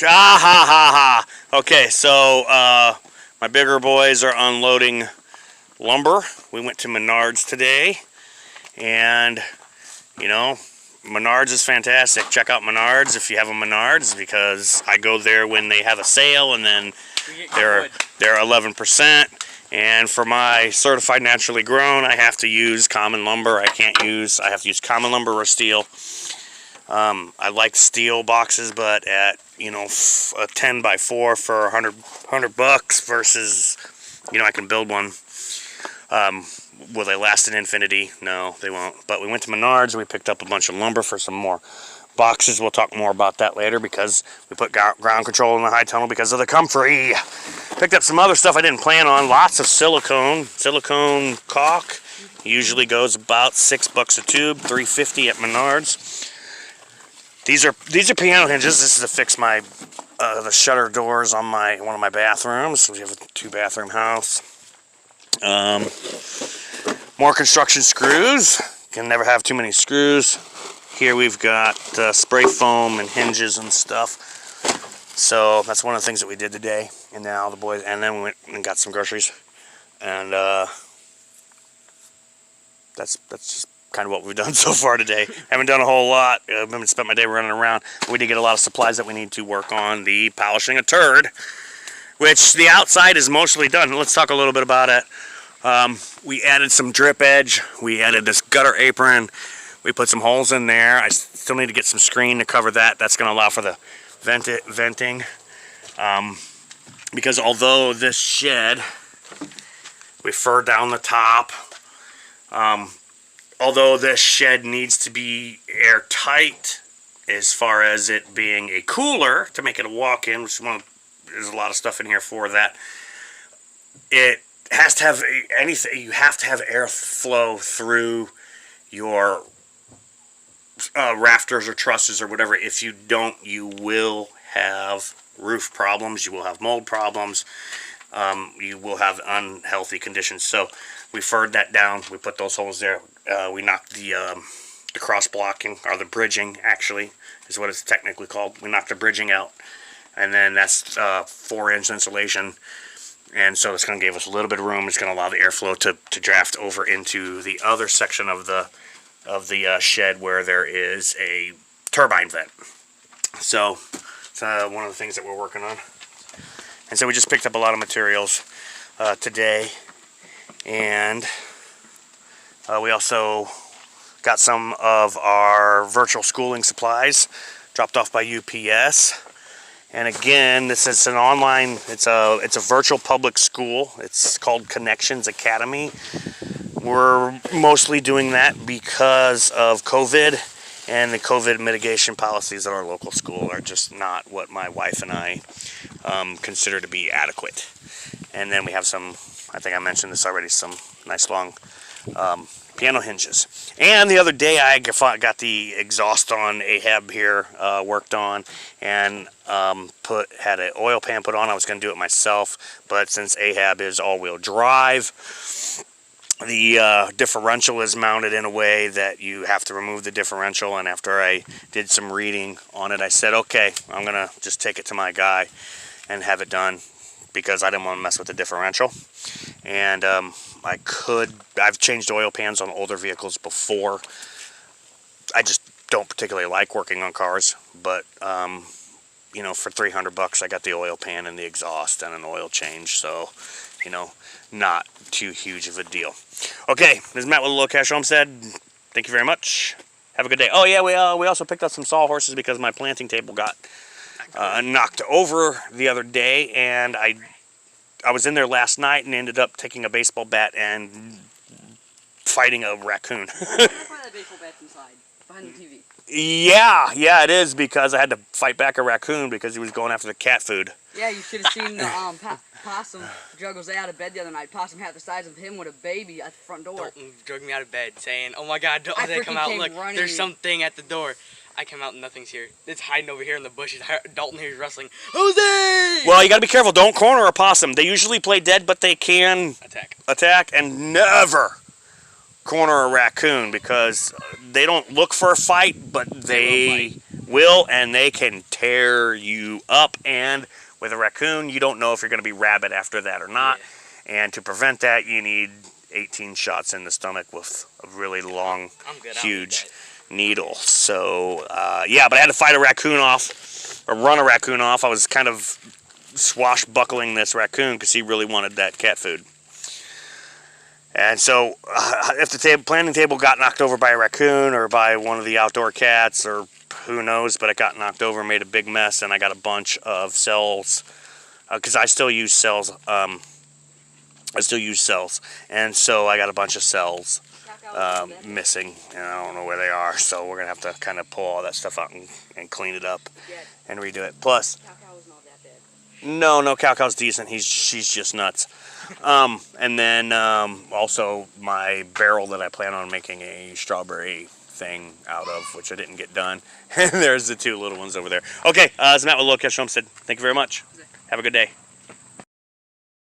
Ah, ha, ha, ha. Okay, so my bigger boys are unloading lumber. We went to Menards today, and you know, Menards is fantastic. Check out Menards if you have a Menards, because I go there when they have a sale, and then they're 11%. And for my certified naturally grown, I have to use common lumber. I have to use common lumber or steel. I like steel boxes, but at a 10 by 4 for 100 bucks versus I can build one. Will they last an infinity? No, they won't. But we went to Menards and we picked up a bunch of lumber for some more boxes. We'll talk more about that later, because we put ground control in the high tunnel because of the comfrey. Picked up some other stuff I didn't plan on. Lots of silicone caulk. Usually goes about $6 a tube, $3.50 at Menards. These are piano hinges. This is to fix my the shutter doors on one of my bathrooms. We have a 2-bathroom house. More construction screws. Can never have too many screws. Here we've got spray foam and hinges and stuff. So that's one of the things that we did today. And now the boys, and then we went and got some groceries. And that's just kind of what we've done so far today. Haven't done a whole lot. I haven't spent my day running around. But we did get a lot of supplies that we need to work on the polishing a turd, which the outside is mostly done. Let's talk a little bit about it. We added some drip edge. We added this gutter apron. We put some holes in there. I still need to get some screen to cover that. That's going to allow for the venting. Because although this shed, we furred down the top, although this shed needs to be airtight as far as it being a cooler to make it a walk-in, which there's a lot of stuff in here for that. It has to have you have to have airflow through your rafters or trusses or whatever. If you don't, you will have roof problems. You will have mold problems. You will have unhealthy conditions. So we furred that down. We put those holes there. We knocked the cross blocking, or the bridging actually is what it's technically called. We knocked the bridging out, and then that's 4-inch insulation. And so it's going to give us a little bit of room. It's going to allow the airflow to draft over into the other section of the shed where there is a turbine vent. So it's one of the things that we're working on. And so we just picked up a lot of materials today, and we also got some of our virtual schooling supplies dropped off by UPS. And again, this is an online, it's a virtual public school. It's called Connections Academy. We're mostly doing that because of COVID, and the COVID mitigation policies at our local school are just not what my wife and I consider to be adequate. And then we have some, I think I mentioned this already, some nice long piano hinges. And the other day I got the exhaust on Ahab here worked on, and had an oil pan put on. I was going to do it myself, but since Ahab is all-wheel drive, the differential is mounted in a way that you have to remove the differential. And after I did some reading on it, I said, okay, I'm going to just take it to my guy and have it done, because I didn't want to mess with the differential. And I've changed oil pans on older vehicles before. I just don't particularly like working on cars, but for $300 I got the oil pan and the exhaust and an oil change, so not too huge of a deal. Okay, this is Matt with a Low Cash Homestead. Thank you very much. Have a good day. Oh yeah, we also picked up some sawhorses because my planting table got knocked over the other day, and I was in there last night and ended up taking a baseball bat and fighting a raccoon. Why that baseball bat's inside, behind the TV? Yeah, it is, because I had to fight back a raccoon because he was going after the cat food. Yeah, you should have seen Possum drug us out of bed the other night. Possum half the size of him with a baby at the front door. Dalton drug me out of bed saying, "Oh my God, Dalton, come out, look, there's something at the door." I come out and nothing's here. It's hiding over here in the bushes. Dalton hears rustling. Jose! Well, you gotta be careful. Don't corner a possum. They usually play dead, but they can attack, and never corner a raccoon, because they don't look for a fight, but they will, and they can tear you up. And with a raccoon, you don't know if you're going to be rabid after that or not. Yeah. And to prevent that, you need 18 shots in the stomach with a really long, huge needle. So, yeah, but I had to fight a raccoon off, or run a raccoon off. I was kind of swashbuckling this raccoon because he really wanted that cat food. And so, if the planting table got knocked over by a raccoon or by one of the outdoor cats, or who knows, but it got knocked over, made a big mess, and I got a bunch of cells, because I still use cells. And so I got a bunch of cells missing, and I don't know where they are. So we're gonna have to kind of pull all that stuff out and clean it up and redo it. Plus, no, Cow Cow's decent. She's just nuts. And then also my barrel that I plan on making a strawberry thing out of, which I didn't get done. And there's the two little ones over there. Okay, it's Matt with Low Catch Homestead. Thank you very much. Have a good day.